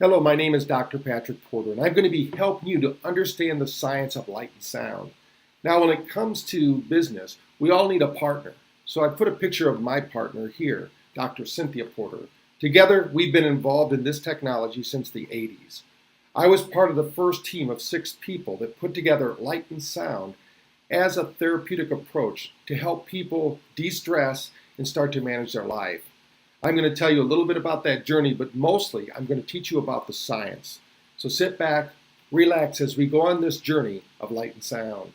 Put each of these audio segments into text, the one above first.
Hello, my name is Dr. Patrick Porter, and I'm going to be helping you to understand the science of light and sound. Now, when it comes to business, we all need a partner. So I put a picture of my partner here, Dr. Cynthia Porter. Together, we've been involved in this technology since the 80s. I was part of the first team of 6 people that put together light and sound as a therapeutic approach to help people de-stress and start to manage their life. I'm going to tell you a little bit about that journey, but mostly I'm going to teach you about the science. So sit back, relax as we go on this journey of light and sound.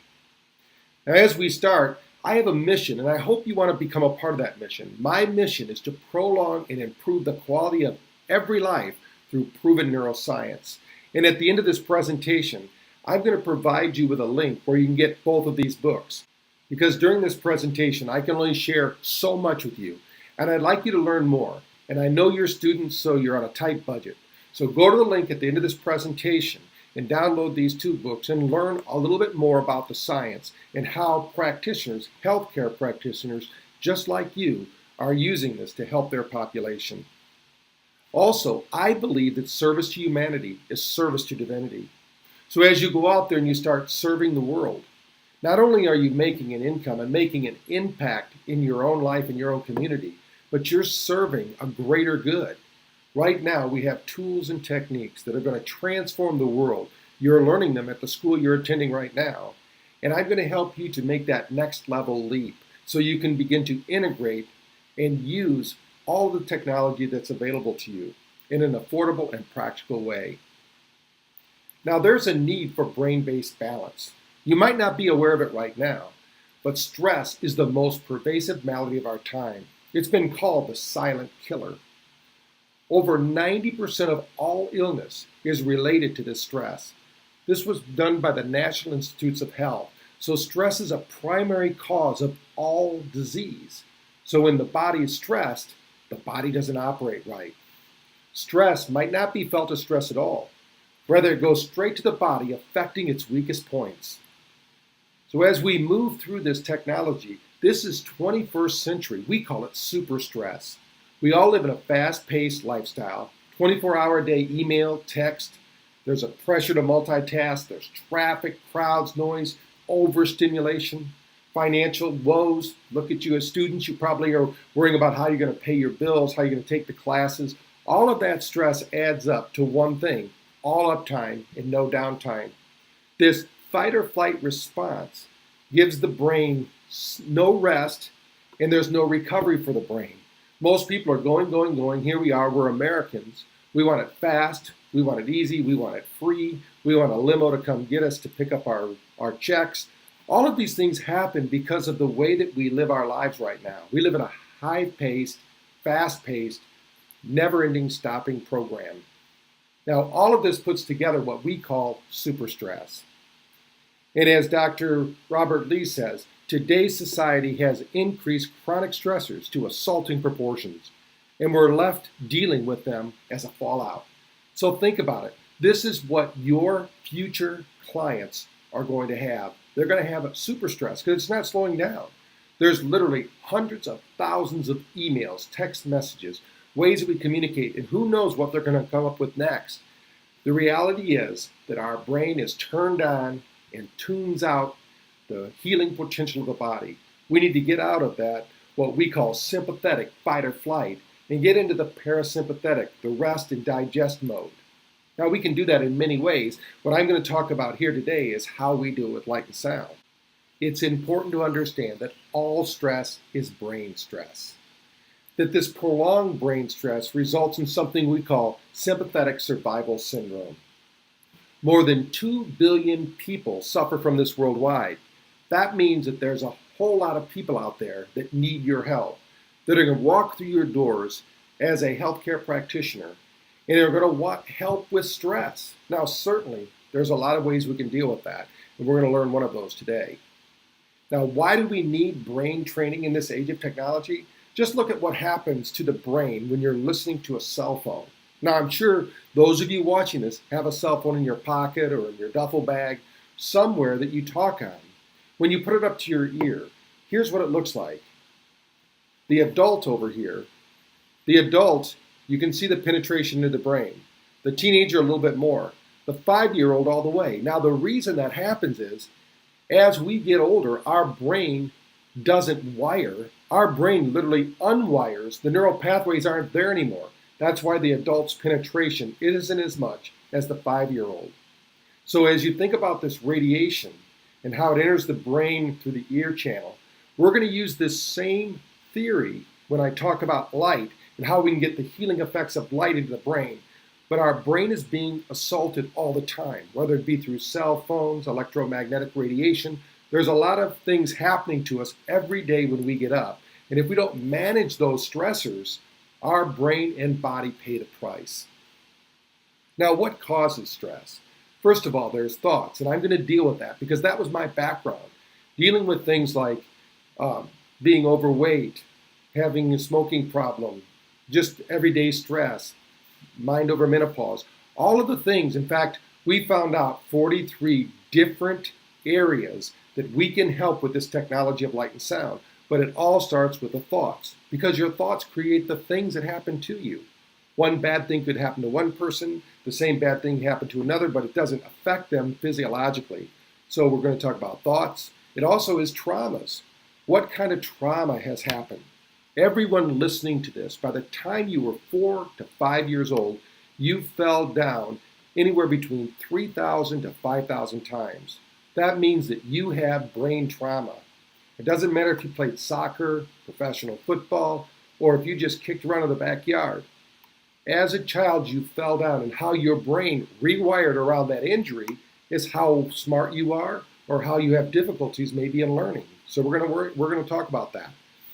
Now, as we start, I have a mission, and I hope you want to become a part of that mission. My mission is to prolong and improve the quality of every life through proven neuroscience. And at the end of this presentation, I'm going to provide you with a link where you can get both of these books. Because during this presentation, I can only share so much with you. And I'd like you to learn more. And I know you're students, so you're on a tight budget. So go to the link at the end of this presentation and download these 2 books and learn a little bit more about the science and how practitioners, healthcare practitioners, just like you, are using this to help their population. Also, I believe that service to humanity is service to divinity. So as you go out there and you start serving the world, not only are you making an income and making an impact in your own life and your own community, but you're serving a greater good. Right now, we have tools and techniques that are going to transform the world. You're learning them at the school you're attending right now. And I'm going to help you to make that next level leap so you can begin to integrate and use all the technology that's available to you in an affordable and practical way. Now, there's a need for brain-based balance. You might not be aware of it right now, but stress is the most pervasive malady of our time. It's been called the silent killer. Over 90% of all illness is related to this stress. This was done by the National Institutes of Health. So stress is a primary cause of all disease. So when the body is stressed, the body doesn't operate right. Stress might not be felt as stress at all. Rather, it goes straight to the body, affecting its weakest points. So as we move through this technology, this is 21st century. We call it super stress. We all live in a fast-paced lifestyle, 24-hour-a-day email, text. There's a pressure to multitask. There's traffic, crowds, noise, overstimulation, financial woes. Look at you as students. You probably are worrying about how you're going to pay your bills, how you're going to take the classes. All of that stress adds up to one thing: all uptime and no downtime. This fight or flight response gives the brain no rest, and there's no recovery for the brain. Most people are going. Here we are, we're Americans. We want it fast, we want it easy, we want it free, we want a limo to come get us to pick up our checks. All of these things happen because of the way that we live our lives right now. We live in a high-paced, fast-paced, never-ending stopping program. Now, all of this puts together what we call super stress. And as Dr. Robert Lee says, today's society has increased chronic stressors to assaulting proportions, and we're left dealing with them as a fallout. So think about it. This is what your future clients are going to have. They're going to have a super stress because it's not slowing down. There's literally hundreds of thousands of emails, text messages, ways that we communicate, and who knows what they're going to come up with next. The reality is that our brain is turned on and tunes out the healing potential of the body. We need to get out of that, what we call sympathetic fight or flight, and get into the parasympathetic, the rest and digest mode. Now, we can do that in many ways. What I'm going to talk about here today is how we do it with light and sound. It's important to understand that all stress is brain stress. That this prolonged brain stress results in something we call sympathetic survival syndrome. More than 2 billion people suffer from this worldwide. That means that there's a whole lot of people out there that need your help, that are going to walk through your doors as a healthcare practitioner, and they're going to want help with stress. Now, certainly, there's a lot of ways we can deal with that, and we're going to learn one of those today. Now, why do we need brain training in this age of technology? Just look at what happens to the brain when you're listening to a cell phone. Now, I'm sure those of you watching this have a cell phone in your pocket or in your duffel bag, somewhere that you talk on. When you put it up to your ear, here's what it looks like. The adult over here, the adult, you can see the penetration into the brain. the teenager a little bit more, the 5-year-old all the way. Now, the reason that happens is as we get older, our brain doesn't wire. Our brain literally unwires. The neural pathways aren't there anymore. That's why the adult's penetration isn't as much as the 5-year-old. So as you think about this radiation and how it enters the brain through the ear channel, we're going to use this same theory when I talk about light and how we can get the healing effects of light into the brain. But our brain is being assaulted all the time, whether it be through cell phones, electromagnetic radiation. There's a lot of things happening to us every day when we get up. And if we don't manage those stressors, our brain and body pay the price. Now, what causes stress? First of all, there's thoughts, and I'm going to deal with that because that was my background. Dealing with things like being overweight, having a smoking problem, just everyday stress, mind over menopause, all of the things. In fact, we found out 43 different areas that we can help with this technology of light and sound. But it all starts with the thoughts, because your thoughts create the things that happen to you. One bad thing could happen to one person, the same bad thing happen to another, but it doesn't affect them physiologically. So we're going to talk about thoughts. It also is traumas. What kind of trauma has happened? Everyone listening to this, by the time you were 4 to 5 years old, you fell down anywhere between 3,000 to 5,000 times. That means that you have brain trauma. It doesn't matter if you played soccer, professional football, or if you just kicked around in the backyard. As a child, you fell down, and how your brain rewired around that injury is how smart you are or how you have difficulties maybe in learning. So we're going to talk about that.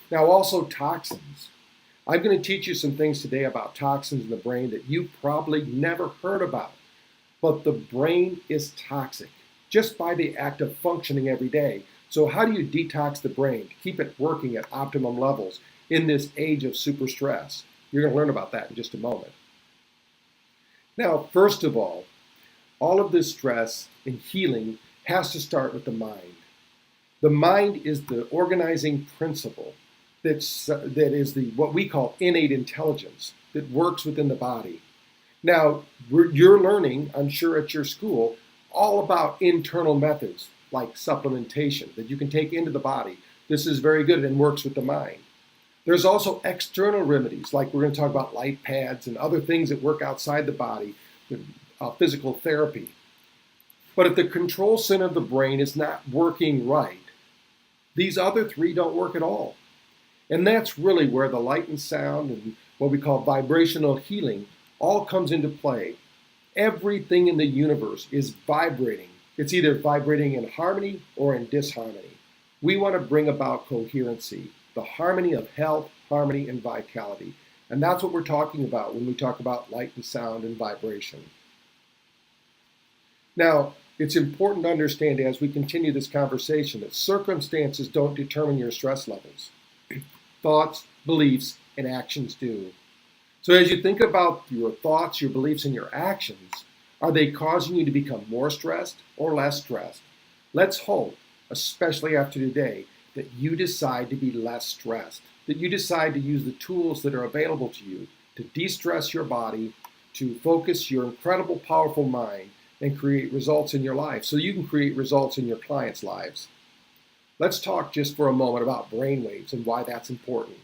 Now, also toxins. I'm going to teach you some things today about toxins in the brain that you probably never heard about. But the brain is toxic just by the act of functioning every day. So how do you detox the brain to keep it working at optimum levels in this age of super stress? You're going to learn about that in just a moment. Now, first of all of this stress and healing has to start with the mind. The mind is the organizing principle that is what we call innate intelligence that works within the body. Now, you're learning, I'm sure at your school, all about internal methods like supplementation that you can take into the body. This is very good and works with the mind. There's also external remedies, like we're going to talk about light pads and other things that work outside the body, physical therapy. But if the control center of the brain is not working right, these other three don't work at all. And that's really where the light and sound and what we call vibrational healing all comes into play. Everything in the universe is vibrating. It's either vibrating in harmony or in disharmony. We want to bring about coherency, the harmony of health, harmony, and vitality. And that's what we're talking about when we talk about light and sound and vibration. Now, it's important to understand as we continue this conversation that circumstances don't determine your stress levels. Thoughts, beliefs, and actions do. So as you think about your thoughts, your beliefs, and your actions, are they causing you to become more stressed or less stressed? Let's hope, especially after today, that you decide to be less stressed, that you decide to use the tools that are available to you to de-stress your body, to focus your incredible, powerful mind, and create results in your life so you can create results in your clients' lives. Let's talk just for a moment about brainwaves and why that's important.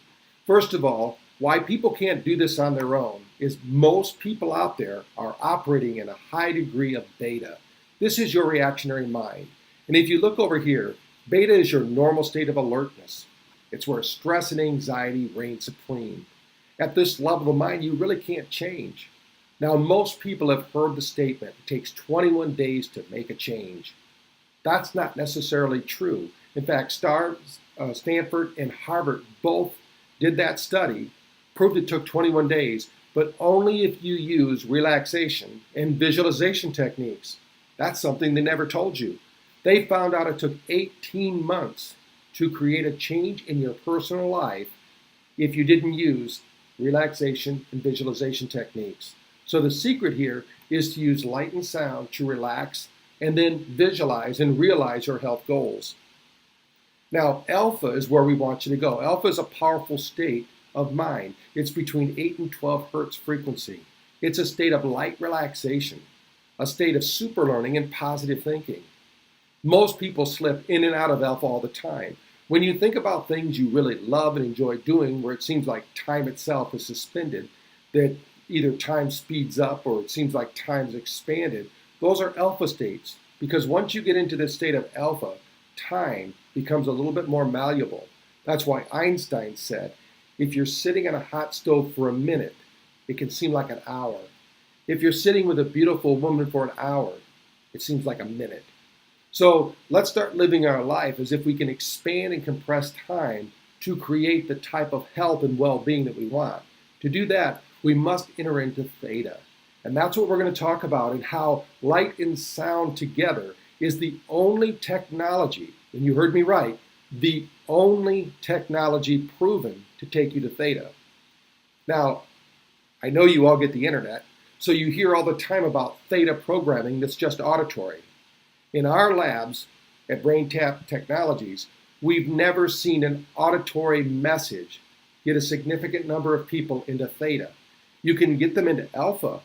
First of all, why people can't do this on their own is most people out there are operating in a high degree of beta. This is your reactionary mind. And if you look over here, beta is your normal state of alertness. It's where stress and anxiety reign supreme. At this level of mind, you really can't change. Now, most people have heard the statement, it takes 21 days to make a change. That's not necessarily true. In fact, Stanford and Harvard both did that study, proved it took 21 days, but only if you use relaxation and visualization techniques. That's something they never told you. They found out it took 18 months to create a change in your personal life if you didn't use relaxation and visualization techniques. So the secret here is to use light and sound to relax and then visualize and realize your health goals. Now, alpha is where we want you to go. Alpha is a powerful state of mind. It's between 8 and 12 hertz frequency. It's a state of light relaxation, a state of super learning and positive thinking. Most people slip in and out of alpha all the time. When you think about things you really love and enjoy doing, where it seems like time itself is suspended, that either time speeds up or it seems like time's expanded, those are alpha states. Because once you get into this state of alpha, time becomes a little bit more malleable. That's why Einstein said, if you're sitting on a hot stove for a minute, it can seem like an hour. If you're sitting with a beautiful woman for an hour, it seems like a minute. So let's start living our life as if we can expand and compress time to create the type of health and well-being that we want. To do that, we must enter into theta. And that's what we're going to talk about, and how light and sound together is the only technology, and you heard me right, the only technology proven to take you to theta. Now, I know you all get the internet, so you hear all the time about theta programming that's just auditory. In our labs at BrainTap Technologies, we've never seen an auditory message get a significant number of people into theta. You can get them into alpha,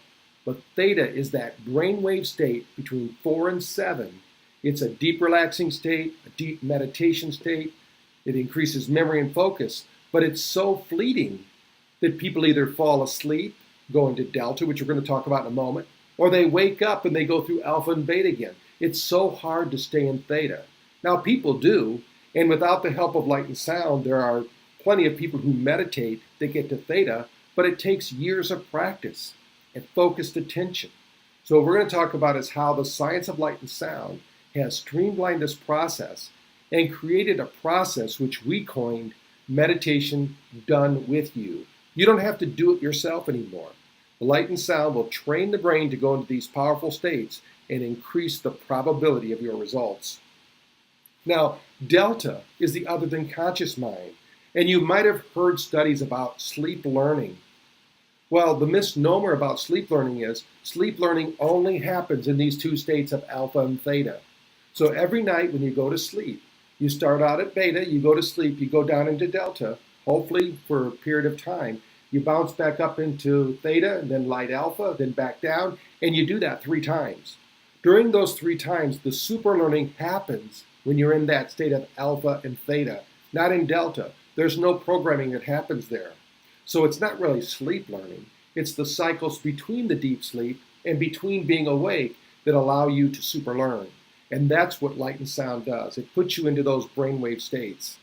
but theta is that brainwave state between 4 and 7. It's a deep relaxing state, a deep meditation state. It increases memory and focus, but it's so fleeting that people either fall asleep, go into delta, which we're going to talk about in a moment, or they wake up and they go through alpha and beta again. It's so hard to stay in theta. Now, people do, and without the help of light and sound, there are plenty of people who meditate that get to theta, but it takes years of practice and focused attention. So what we're going to talk about is how the science of light and sound has streamlined this process and created a process which we coined meditation done with you. You don't have to do it yourself anymore. The light and sound will train the brain to go into these powerful states and increase the probability of your results. Now, delta is the other than conscious mind, and you might have heard studies about sleep learning. Well, the misnomer about sleep learning is sleep learning only happens in these two states of alpha and theta. So every night when you go to sleep, you start out at beta, you go to sleep, you go down into delta, hopefully for a period of time. You bounce back up into theta, and then light alpha, then back down, and you do that 3 times. During those 3 times, the super learning happens when you're in that state of alpha and theta, not in delta. There's no programming that happens there. So it's not really sleep learning. It's the cycles between the deep sleep and between being awake that allow you to super learn. And that's what light and sound does. It puts you into those brainwave states.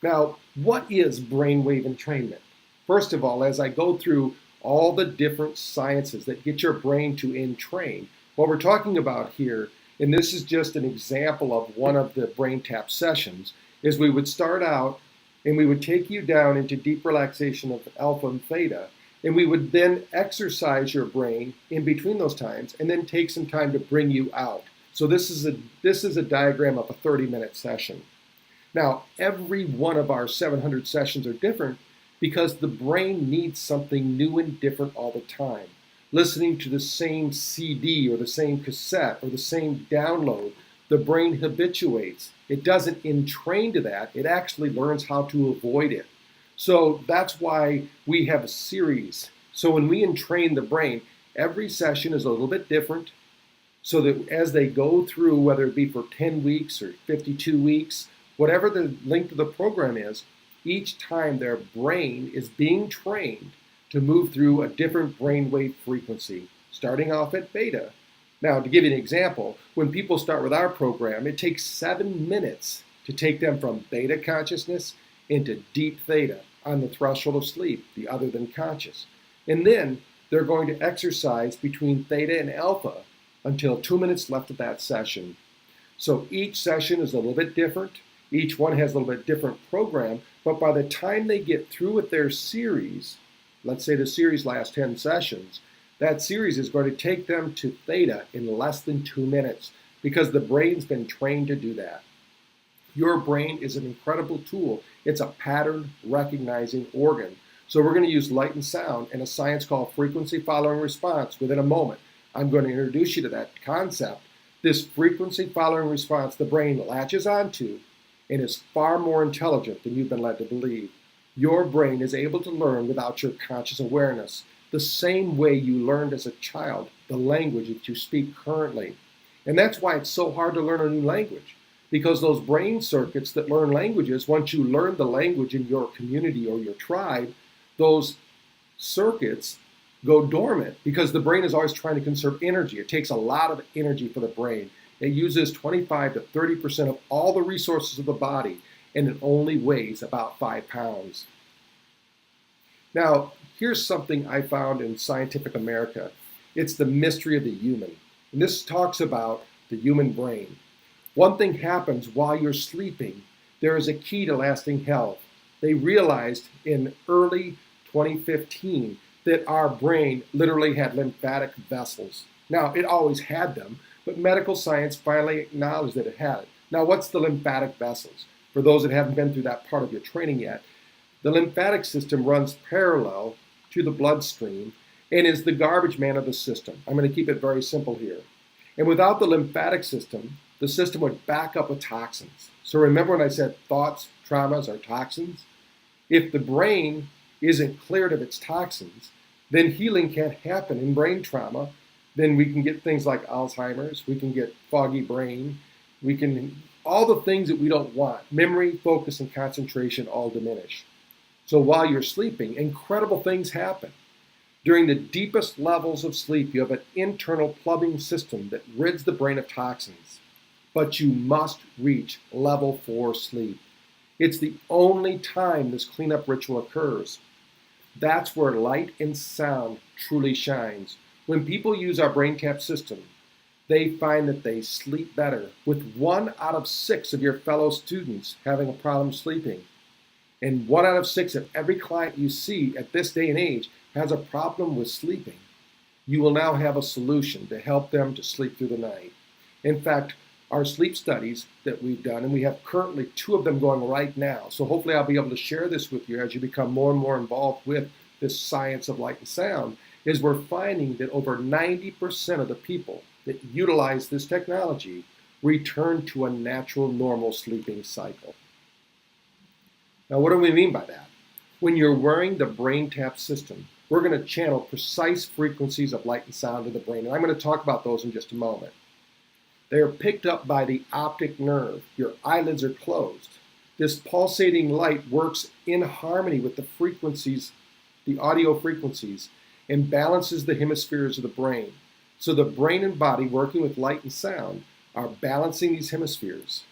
Now, what is brainwave entrainment? First of all, as I go through all the different sciences that get your brain to entrain, what we're talking about here, and this is just an example of one of the BrainTap sessions, is we would start out and we would take you down into deep relaxation of alpha and theta, and we would then exercise your brain in between those times and then take some time to bring you out. So this is a diagram of a 30-minute session. Now, every one of our 700 sessions are different because the brain needs something new and different all the time. Listening to the same CD or the same cassette or the same download, the brain habituates. It doesn't entrain to that. It actually learns how to avoid it. So that's why we have a series. So when we entrain the brain, every session is a little bit different, so that as they go through, whether it be for 10 weeks or 52 weeks, whatever the length of the program is, each time their brain is being trained to move through a different brainwave frequency, starting off at beta. Now, to give you an example, when people start with our program, it takes 7 minutes to take them from beta consciousness into deep theta on the threshold of sleep, the other than conscious. And then they're going to exercise between theta and alpha until 2 minutes left of that session. So each session is a little bit different. Each one has a little bit different program, but by the time they get through with their series, let's say the series lasts 10 sessions, that series is going to take them to theta in less than 2 minutes because the brain's been trained to do that. Your brain is an incredible tool. It's a pattern recognizing organ. So we're going to use light and sound and a science called frequency following response within a moment. I'm going to introduce you to that concept. This frequency following response the brain latches onto and is far more intelligent than you've been led to believe. Your brain is able to learn without your conscious awareness. the same way you learned as a child the language that you speak currently. And that's why it's so hard to learn a new language, because those brain circuits that learn languages, once you learn the language in your community or your tribe, those circuits go dormant because the brain is always trying to conserve energy. It takes a lot of energy for the brain. It uses 25 to 30% of all the resources of the body, and it only weighs about 5 pounds. Now, here's something I found in Scientific America. It's the mystery of the human. And this talks about the human brain. One thing happens while you're sleeping. There is a key to lasting health. They realized in early 2015 that our brain literally had lymphatic vessels. Now, it always had them, but medical science finally acknowledged that it had it. Now, what's the lymphatic vessels? For those that haven't been through that part of your training yet, the lymphatic system runs parallel to the bloodstream and is the garbage man of the system. I'm going to keep it very simple here. And without the lymphatic system, the system would back up with toxins. So remember when I said thoughts, traumas are toxins? If the brain isn't cleared of its toxins, then healing can't happen in brain trauma. Then we can get things like Alzheimer's, we can get foggy brain, all the things that we don't want, memory, focus, and concentration all diminish. So while you're sleeping, incredible things happen. During the deepest levels of sleep, you have an internal plumbing system that rids the brain of toxins. But you must reach level 4 sleep. It's the only time this cleanup ritual occurs. That's where light and sound truly shines. When people use our BrainTap system, they find that they sleep better, with 1 out of 6 of your fellow students having a problem sleeping. And 1 out of 6 of every client you see at this day and age has a problem with sleeping. You will now have a solution to help them to sleep through the night. In fact, our sleep studies that we've done, and we have currently 2 of them going right now, so hopefully I'll be able to share this with you as you become more and more involved with this science of light and sound, is we're finding that over 90% of the people that utilize this technology return to a natural, normal sleeping cycle. Now, what do we mean by that? When you're wearing the BrainTap system, we're going to channel precise frequencies of light and sound to the brain, and I'm going to talk about those in just a moment. They are picked up by the optic nerve. Your eyelids are closed. This pulsating light works in harmony with the frequencies, the audio frequencies, and balances the hemispheres of the brain. So the brain and body working with light and sound are balancing these hemispheres.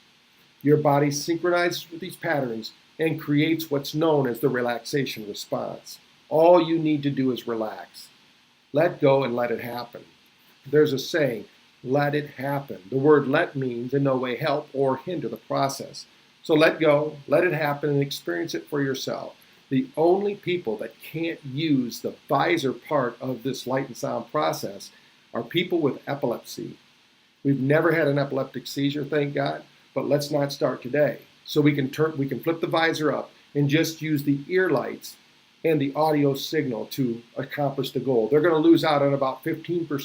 Your body synchronizes with these patterns and creates what's known as the relaxation response. All you need to do is relax. Let go and let it happen. There's a saying, let it happen. The word let means in no way help or hinder the process. So let go, let it happen, and experience it for yourself. The only people that can't use the visor part of this light and sound process are people with epilepsy. We've never had an epileptic seizure, thank God, but let's not start today. So we can flip the visor up and just use the ear lights and the audio signal to accomplish the goal. They're going to lose out on about 15 to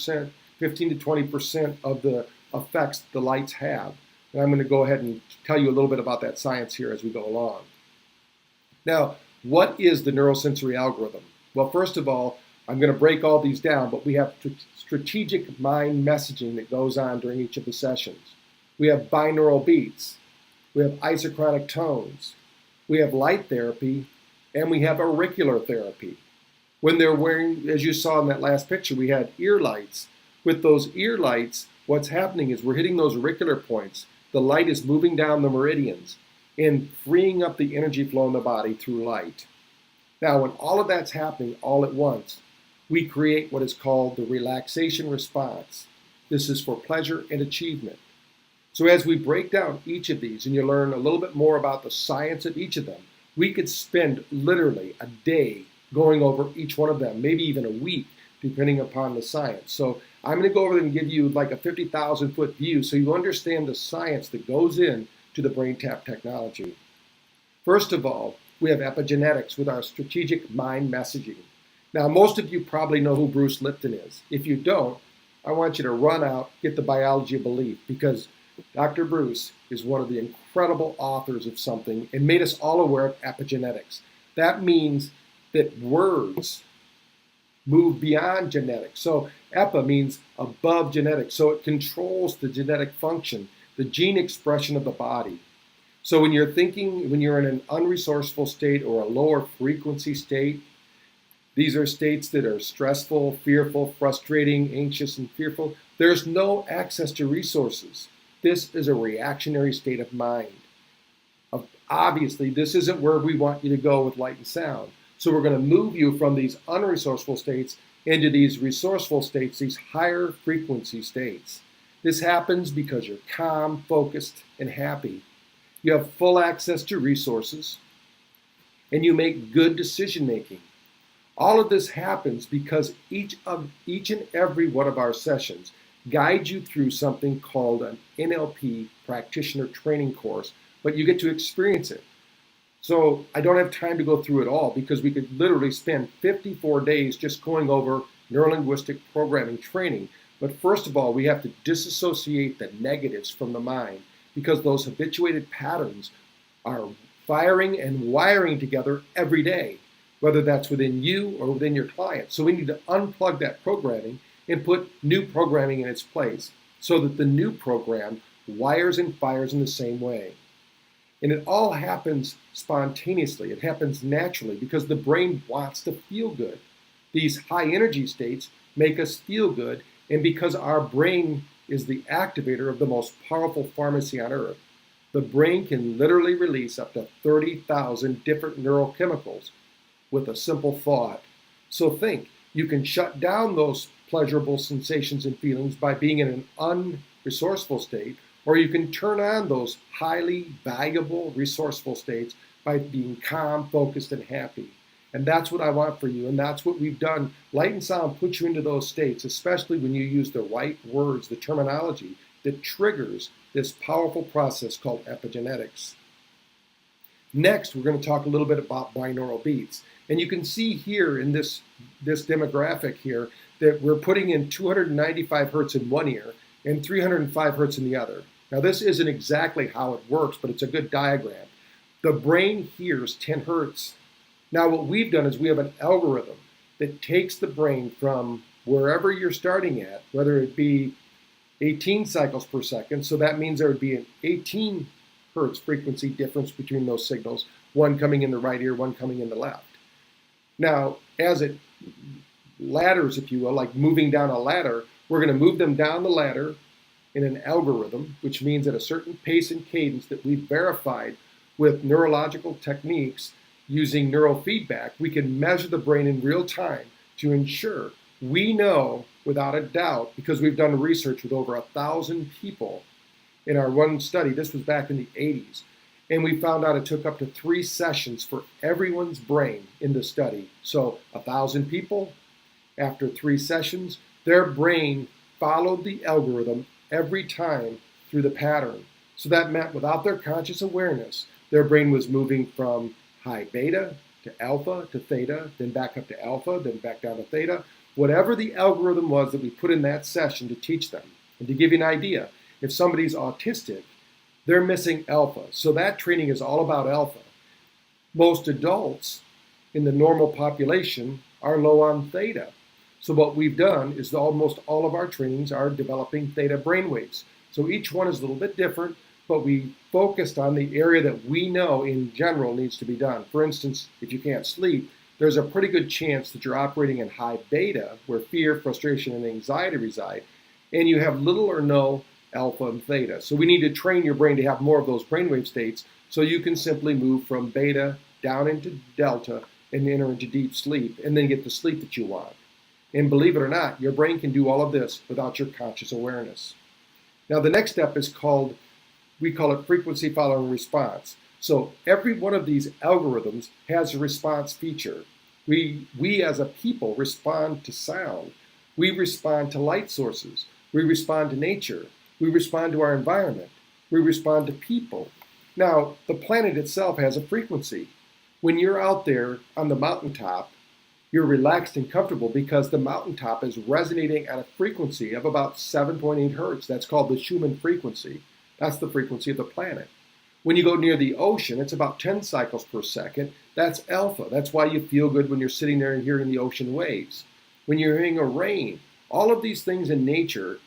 20% of the effects the lights have. And I'm going to go ahead and tell you a little bit about that science here as we go along. Now, what is the neurosensory algorithm? Well, first of all, I'm going to break all these down, but we have strategic mind messaging that goes on during each of the sessions. We have binaural beats. We have isochronic tones. We have light therapy, and we have auricular therapy. When they're wearing, as you saw in that last picture, we had ear lights. With those ear lights, what's happening is we're hitting those auricular points. The light is moving down the meridians and freeing up the energy flow in the body through light. Now, when all of that's happening all at once, we create what is called the relaxation response. This is for pleasure and achievement. So as we break down each of these and you learn a little bit more about the science of each of them, we could spend literally a day going over each one of them, maybe even a week, depending upon the science. So I'm going to go over and give you like a 50,000 foot view so you understand the science that goes into the BrainTap technology. First of all, we have epigenetics with our strategic mind messaging. Now, most of you probably know who Bruce Lipton is. If you don't, I want you to run out, get the biology of belief, because Dr. Bruce is one of the incredible authors of something and made us all aware of epigenetics. That means that words move beyond genetics. So EPA means above genetics. So it controls the genetic function, the gene expression of the body. So when you're thinking, when you're in an unresourceful state or a lower frequency state, these are states that are stressful, fearful, frustrating, anxious, and fearful. There's no access to resources. This is a reactionary state of mind. Obviously, this isn't where we want you to go with light and sound. So we're going to move you from these unresourceful states into these resourceful states, these higher frequency states. This happens because you're calm, focused, and happy. You have full access to resources, and you make good decision making. All of this happens because each and every one of our sessions guides you through something called an NLP practitioner training course, but you get to experience it. So I don't have time to go through it all because we could literally spend 54 days just going over neurolinguistic programming training. But first of all, we have to disassociate the negatives from the mind because those habituated patterns are firing and wiring together every day, whether that's within you or within your client. So we need to unplug that programming and put new programming in its place so that the new program wires and fires in the same way. And it all happens spontaneously. It happens naturally because the brain wants to feel good. These high energy states make us feel good, and because our brain is the activator of the most powerful pharmacy on earth, the brain can literally release up to 30,000 different neurochemicals with a simple thought. So think, you can shut down those pleasurable sensations and feelings by being in an unresourceful state, or you can turn on those highly valuable, resourceful states by being calm, focused, and happy. And that's what I want for you, and that's what we've done. Light and sound puts you into those states, especially when you use the right words, the terminology that triggers this powerful process called epigenetics. Next, we're going to talk a little bit about binaural beats. And you can see here in this demographic here that we're putting in 295 hertz in one ear and 305 hertz in the other. Now, this isn't exactly how it works, but it's a good diagram. The brain hears 10 hertz. Now, what we've done is we have an algorithm that takes the brain from wherever you're starting at, whether it be 18 cycles per second, so that means there would be an 18 hertz frequency difference between those signals, one coming in the right ear, one coming in the left. Now, as it ladders, if you will, like moving down a ladder, we're going to move them down the ladder in an algorithm, which means at a certain pace and cadence that we've verified with neurological techniques using neurofeedback, we can measure the brain in real time to ensure we know without a doubt, because we've done research with over 1,000 people in our one study. This was back in the 80s. And we found out it took up to 3 sessions for everyone's brain in the study. So 1,000 people, after 3 sessions, their brain followed the algorithm every time through the pattern. So that meant without their conscious awareness, their brain was moving from high beta to alpha to theta, then back up to alpha, then back down to theta. Whatever the algorithm was that we put in that session to teach them. And to give you an idea, if somebody's autistic, they're missing alpha. So that training is all about alpha. Most adults in the normal population are low on theta. So what we've done is almost all of our trainings are developing theta brainwaves. So each one is a little bit different, but we focused on the area that we know in general needs to be done. For instance, if you can't sleep, there's a pretty good chance that you're operating in high beta, where fear, frustration, and anxiety reside, and you have little or no alpha and theta. So we need to train your brain to have more of those brainwave states so you can simply move from beta down into delta and enter into deep sleep and then get the sleep that you want. And believe it or not, your brain can do all of this without your conscious awareness. Now the next step is we call it frequency following response. So every one of these algorithms has a response feature. We as a people respond to sound. We respond to light sources. We respond to nature. We respond to our environment. We respond to people. Now, the planet itself has a frequency. When you're out there on the mountaintop, you're relaxed and comfortable because the mountaintop is resonating at a frequency of about 7.8 hertz. That's called the Schumann frequency. That's the frequency of the planet. When you go near the ocean, it's about 10 cycles per second. That's alpha. That's why you feel good when you're sitting there and hearing the ocean waves. when you're hearing a rain. All of these things in nature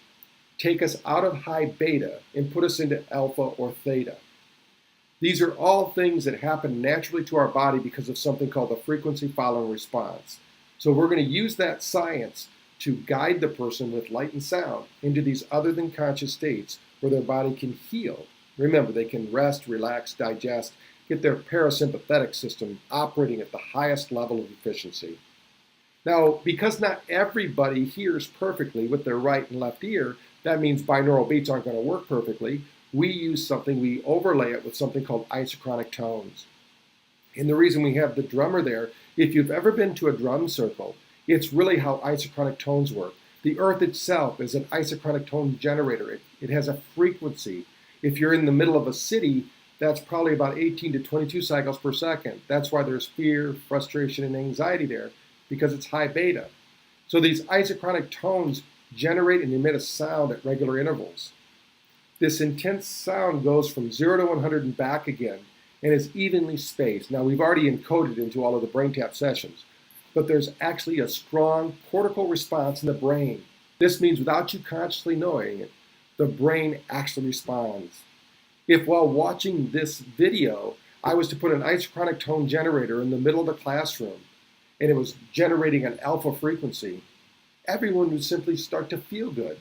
take us out of high beta and put us into alpha or theta. These are all things that happen naturally to our body because of something called the frequency following response. So we're going to use that science to guide the person with light and sound into these other than conscious states where their body can heal. Remember, they can rest, relax, digest, get their parasympathetic system operating at the highest level of efficiency. Now, because not everybody hears perfectly with their right and left ear, that means binaural beats aren't going to work perfectly. We use something, we overlay it with something called isochronic tones. And the reason we have the drummer there, if you've ever been to a drum circle, it's really how isochronic tones work. The earth itself is an isochronic tone generator. It has a frequency. If you're in the middle of a city, that's probably about 18 to 22 cycles per second. That's why there's fear, frustration, and anxiety there, because it's high beta. So these isochronic tones generate and emit a sound at regular intervals. This intense sound goes from 0 to 100 and back again, and is evenly spaced. Now, we've already encoded into all of the brain tap sessions, but there's actually a strong cortical response in the brain. This means without you consciously knowing it, the brain actually responds. If while watching this video, I was to put an isochronic tone generator in the middle of the classroom, and it was generating an alpha frequency, everyone would simply start to feel good.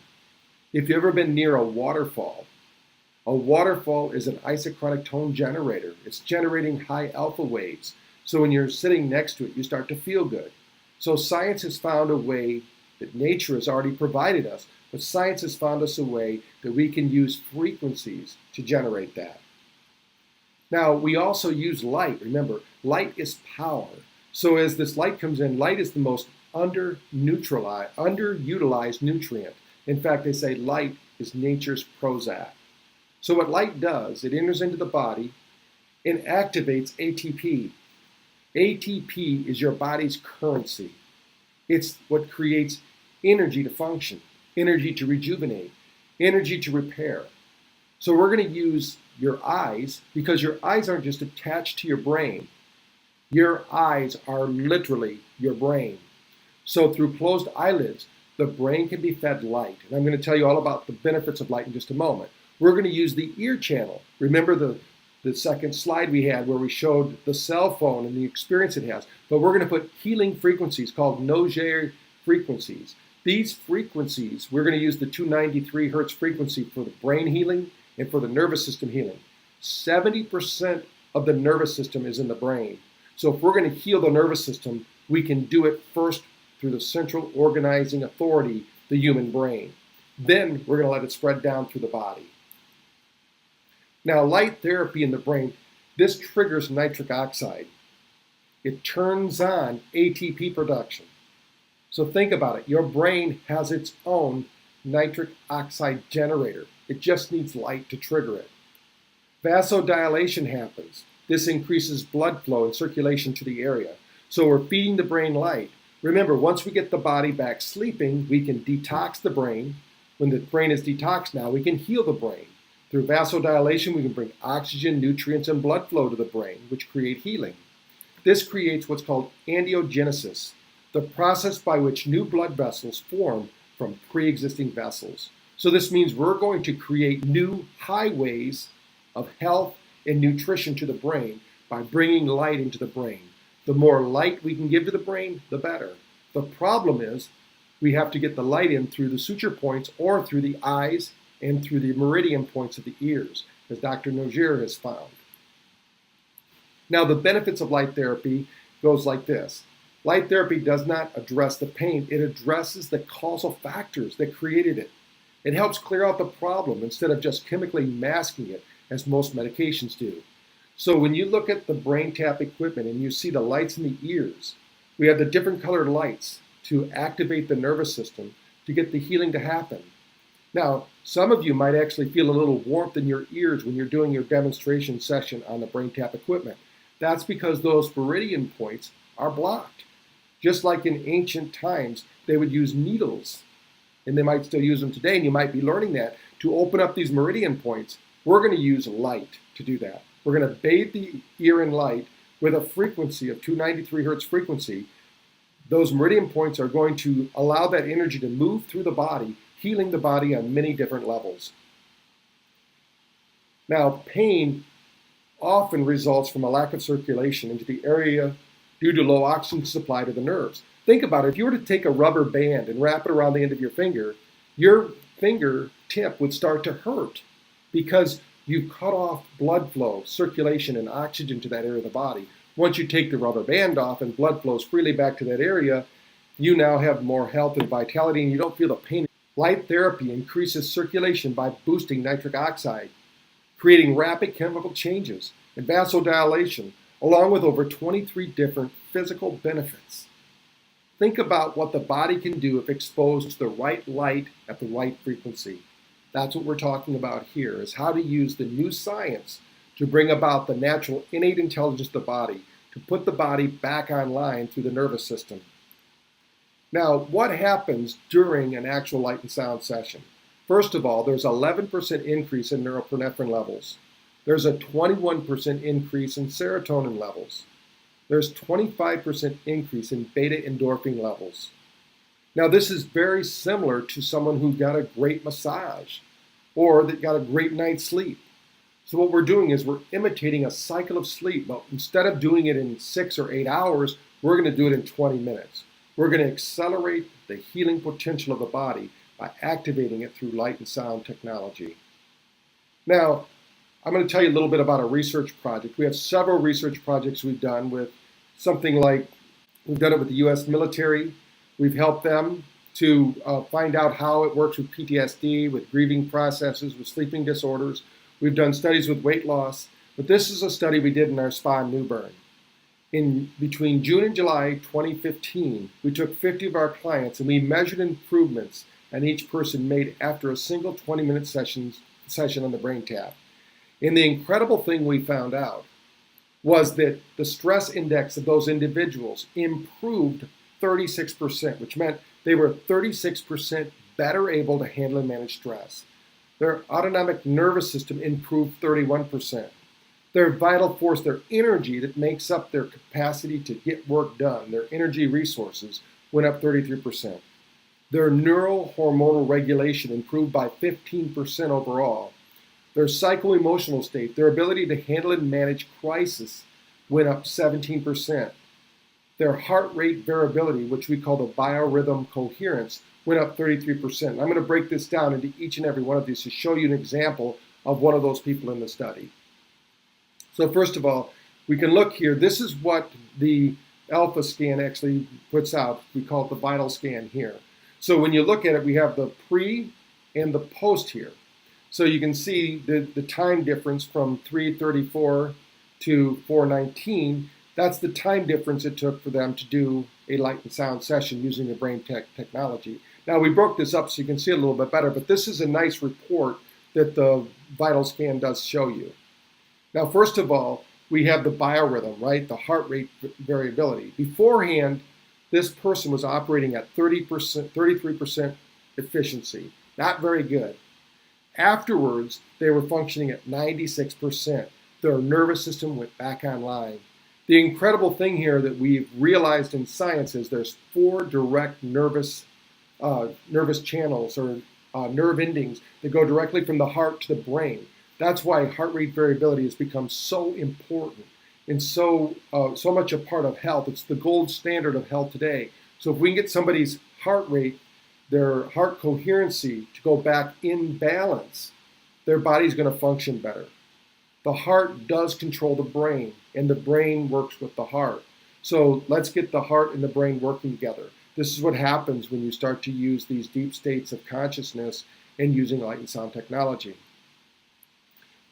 If you've ever been near a waterfall is an isochronic tone generator. It's generating high alpha waves. So when you're sitting next to it, you start to feel good. So science has found a way that nature has already provided us, but science has found us a way that we can use frequencies to generate that. Now, we also use light. Remember, light is power. So as this light comes in, light is the most underutilized nutrient. In fact, they say light is nature's Prozac. So what light does, it enters into the body and activates ATP. ATP is your body's currency. It's what creates energy to function, energy to rejuvenate, energy to repair. So we're going to use your eyes, because your eyes aren't just attached to your brain. Your eyes are literally your brain. So through closed eyelids, the brain can be fed light. And I'm going to tell you all about the benefits of light in just a moment. We're going to use the ear channel. Remember the second slide we had where we showed the cell phone and the experience it has. But we're going to put healing frequencies called Nogier frequencies. These frequencies, we're going to use the 293 hertz frequency for the brain healing and for the nervous system healing. 70% of the nervous system is in the brain. So if we're going to heal the nervous system, we can do it first through the central organizing authority, the human brain. Then we're going to let it spread down through the body. Now, light therapy in the brain, this triggers nitric oxide. It turns on ATP production. So think about it. Your brain has its own nitric oxide generator. It just needs light to trigger it. Vasodilation happens. This increases blood flow and circulation to the area. So we're feeding the brain light. Remember, once we get the body back sleeping, we can detox the brain. When the brain is detoxed now, we can heal the brain. Through vasodilation, we can bring oxygen, nutrients, and blood flow to the brain, which create healing. This creates what's called angiogenesis, the process by which new blood vessels form from pre-existing vessels. So this means we're going to create new highways of health and nutrition to the brain by bringing light into the brain. The more light we can give to the brain, the better. The problem is we have to get the light in through the suture points or through the eyes and through the meridian points of the ears, as Dr. Nogier has found. Now, the benefits of light therapy goes like this. Light therapy does not address the pain. It addresses the causal factors that created it. It helps clear out the problem instead of just chemically masking it, as most medications do. So when you look at the brain tap equipment and you see the lights in the ears, we have the different colored lights to activate the nervous system to get the healing to happen. Now, some of you might actually feel a little warmth in your ears when you're doing your demonstration session on the brain tap equipment. That's because those meridian points are blocked. Just like in ancient times, they would use needles, and they might still use them today, and you might be learning that, to open up these meridian points. We're going to use light to do that. We're going to bathe the ear in light with a frequency of 293 hertz frequency. Those meridian points are going to allow that energy to move through the body, healing the body on many different levels. Now, pain often results from a lack of circulation into the area due to low oxygen supply to the nerves. Think about it. If you were to take a rubber band and wrap it around the end of your fingertip would start to hurt because you've cut off blood flow, circulation, and oxygen to that area of the body. Once you take the rubber band off and blood flows freely back to that area, you now have more health and vitality and you don't feel the pain. Light therapy increases circulation by boosting nitric oxide, creating rapid chemical changes and vasodilation, along with over 23 different physical benefits. Think about what the body can do if exposed to the right light at the right frequency. That's what we're talking about here, is how to use the new science to bring about the natural innate intelligence of the body, to put the body back online through the nervous system. Now, what happens during an actual light and sound session? First of all, there's an 11% increase in norepinephrine levels. There's a 21% increase in serotonin levels. There's 25% increase in beta endorphin levels. Now, this is very similar to someone who got a great massage or that got a great night's sleep. So what we're doing is we're imitating a cycle of sleep, but instead of doing it in 6 or 8 hours, we're going to do it in 20 minutes. We're going to accelerate the healing potential of the body by activating it through light and sound technology. Now, I'm going to tell you a little bit about a research project. We have several research projects we've done with something like, we've done it with the U.S. military. We've helped them to find out how it works with PTSD, with grieving processes, with sleeping disorders. We've done studies with weight loss, but this is a study we did in our spa in New Bern. Between June and July 2015, we took 50 of our clients and we measured improvements and each person made after a single 20-minute session on the brain tap. And the incredible thing we found out was that the stress index of those individuals improved 36%, which meant they were 36% better able to handle and manage stress. Their autonomic nervous system improved 31%. Their vital force, their energy that makes up their capacity to get work done, their energy resources, went up 33%. Their neurohormonal regulation improved by 15% overall. Their psycho-emotional state, their ability to handle and manage crisis, went up 17%. Their heart rate variability, which we call the biorhythm coherence, went up 33%. I'm going to break this down into each and every one of these to show you an example of one of those people in the study. So first of all, we can look here. This is what the alpha scan actually puts out. We call it the vital scan here. So when you look at it, we have the pre and the post here. So you can see the time difference from 3:34 to 4:19. That's the time difference it took for them to do a light and sound session using the brain technology. Now we broke this up so you can see it a little bit better, but this is a nice report that the vital scan does show you. Now, first of all, we have the biorhythm, right? The heart rate variability. Beforehand, this person was operating at 33% efficiency. Not very good. Afterwards, they were functioning at 96%. Their nervous system went back online. The incredible thing here that we've realized in science is there's 4 direct nervous channels or nerve endings that go directly from the heart to the brain. That's why heart rate variability has become so important and so much a part of health. It's the gold standard of health today. So if we can get somebody's heart rate, their heart coherency to go back in balance, their body's going to function better. The heart does control the brain, and the brain works with the heart. So let's get the heart and the brain working together. This is what happens when you start to use these deep states of consciousness and using light and sound technology.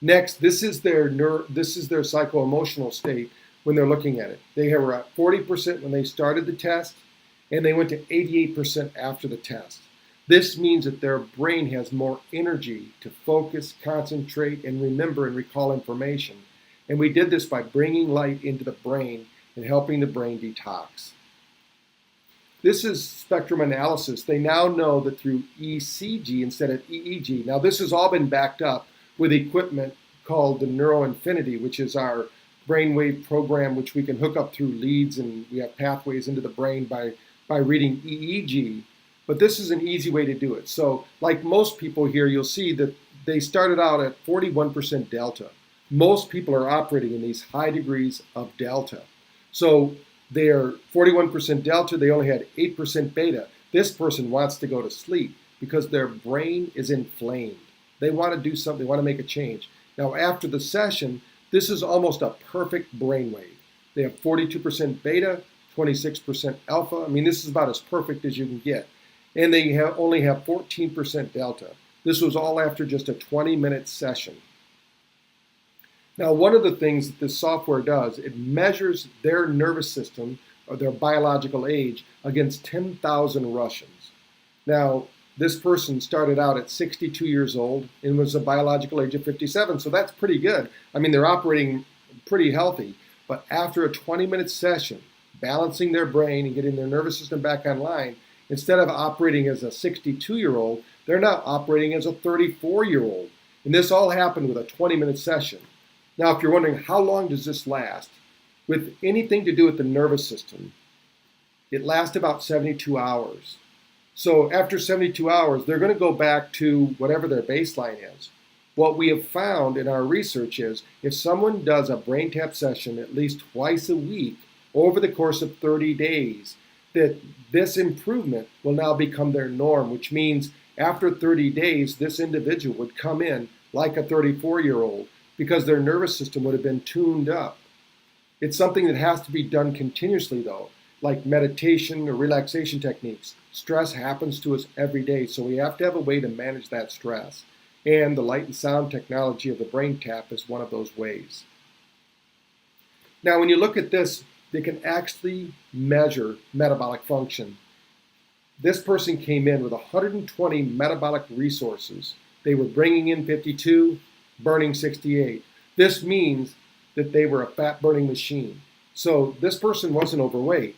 Next, this is their psycho-emotional state when they're looking at it. They were at 40% when they started the test, and they went to 88% after the test. This means that their brain has more energy to focus, concentrate, and remember and recall information. And we did this by bringing light into the brain and helping the brain detox. This is spectrum analysis. They now know that through ECG instead of EEG. Now, this has all been backed up with equipment called the NeuroInfinity, which is our brainwave program, which we can hook up through leads, and we have pathways into the brain by reading EEG. But this is an easy way to do it. So like most people here, you'll see that they started out at 41% delta. Most people are operating in these high degrees of delta. So they're 41% delta, they only had 8% beta. This person wants to go to sleep because their brain is inflamed. They want to do something, they want to make a change. Now after the session, this is almost a perfect brainwave. They have 42% beta, 26% alpha. I mean, this is about as perfect as you can get. And they only have 14% delta. This was all after just a 20-minute session. Now, one of the things that this software does, it measures their nervous system or their biological age against 10,000 Russians. Now, this person started out at 62 years old and was a biological age of 57, so that's pretty good. I mean, they're operating pretty healthy, but after a 20-minute session, balancing their brain and getting their nervous system back online, instead of operating as a 62-year-old, they're now operating as a 34-year-old. And this all happened with a 20-minute session. Now, if you're wondering how long does this last, with anything to do with the nervous system, it lasts about 72 hours. So after 72 hours, they're going to go back to whatever their baseline is. What we have found in our research is if someone does a brain tap session at least twice a week over the course of 30 days, that this improvement will now become their norm, which means after 30 days, this individual would come in like a 34-year-old because their nervous system would have been tuned up. It's something that has to be done continuously, though, like meditation or relaxation techniques. Stress happens to us every day, so we have to have a way to manage that stress. And the light and sound technology of the brain tap is one of those ways. Now, when you look at this, they can actually measure metabolic function. This person came in with 120 metabolic resources. They were bringing in 52, burning 68. This means that they were a fat-burning machine. So this person wasn't overweight.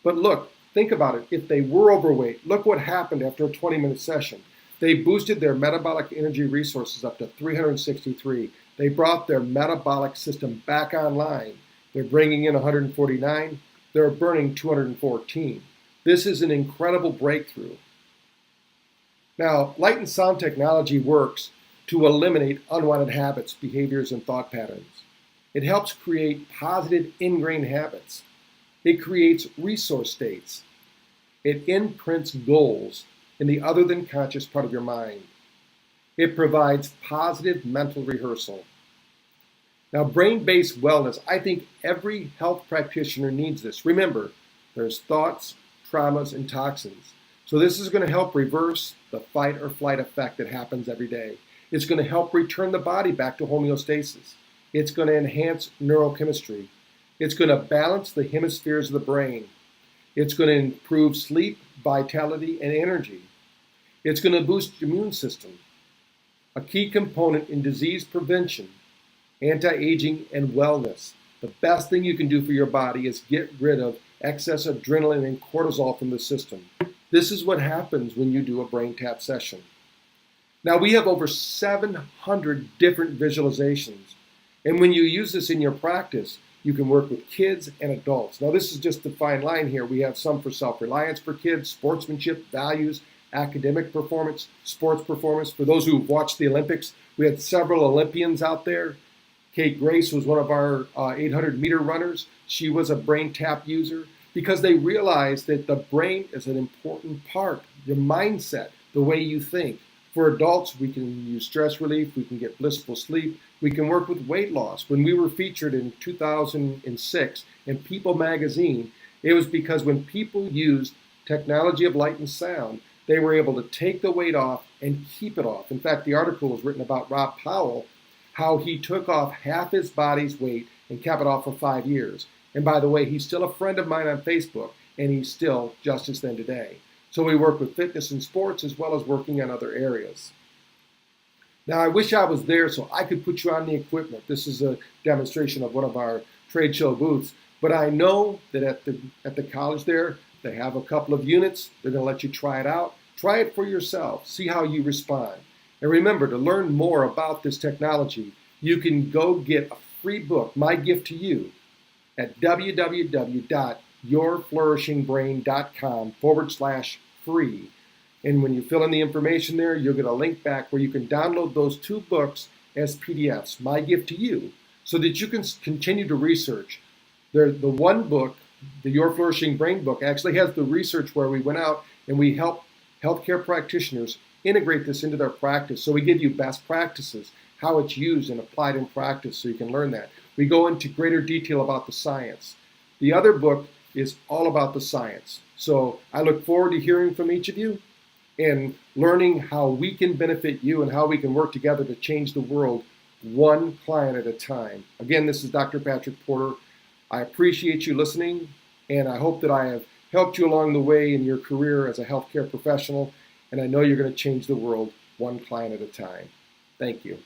But look, think about it. If they were overweight, look what happened after a 20-minute session. They boosted their metabolic energy resources up to 363. They brought their metabolic system back online. They're bringing in 149. They're burning 214. This is an incredible breakthrough. Now, light and sound technology works to eliminate unwanted habits, behaviors, and thought patterns. It helps create positive ingrained habits. It creates resource states. It imprints goals in the other than conscious part of your mind. It provides positive mental rehearsal. Now, brain-based wellness, I think every health practitioner needs this. Remember, there's thoughts, traumas, and toxins. So this is going to help reverse the fight or flight effect that happens every day. It's going to help return the body back to homeostasis. It's going to enhance neurochemistry. It's going to balance the hemispheres of the brain. It's going to improve sleep, vitality, and energy. It's going to boost your immune system, a key component in disease prevention, anti-aging, and wellness. The best thing you can do for your body is get rid of excess adrenaline and cortisol from the system. This is what happens when you do a brain tap session. Now, we have over 700 different visualizations. And when you use this in your practice, you can work with kids and adults. Now, this is just the fine line here. We have some for self-reliance for kids, sportsmanship, values, academic performance, sports performance. For those who've watched the Olympics, we had several Olympians out there. Kate Grace was one of our 800-meter runners. She was a brain tap user because they realized that the brain is an important part, your mindset, the way you think. For adults, we can use stress relief, we can get blissful sleep, we can work with weight loss. When we were featured in 2006 in People magazine, it was because when people used technology of light and sound, they were able to take the weight off and keep it off. In fact, the article was written about Rob Powell, how he took off half his body's weight and kept it off for 5 years. And by the way, he's still a friend of mine on Facebook, and he's still just as thin today. So we work with fitness and sports as well as working on other areas. Now, I wish I was there so I could put you on the equipment. This is a demonstration of one of our trade show booths. But I know that at the college there, they have a couple of units. They're going to let you try it out. Try it for yourself. See how you respond. And remember, to learn more about this technology, you can go get a free book, My Gift to You, at www.yourflourishingbrain.com/free. And when you fill in the information there, you'll get a link back where you can download those 2 books as PDFs, My Gift to You, so that you can continue to research. The one book, the Your Flourishing Brain book, actually has the research where we went out and we helped healthcare practitioners integrate this into their practice. So we give you best practices, how it's used and applied in practice so you can learn that. We go into greater detail about the science. The other book is all about the science. So I look forward to hearing from each of you and learning how we can benefit you and how we can work together to change the world one client at a time. Again, this is Dr. Patrick Porter. I appreciate you listening, and I hope that I have helped you along the way in your career as a healthcare professional, and I know you're going to change the world one client at a time. Thank you.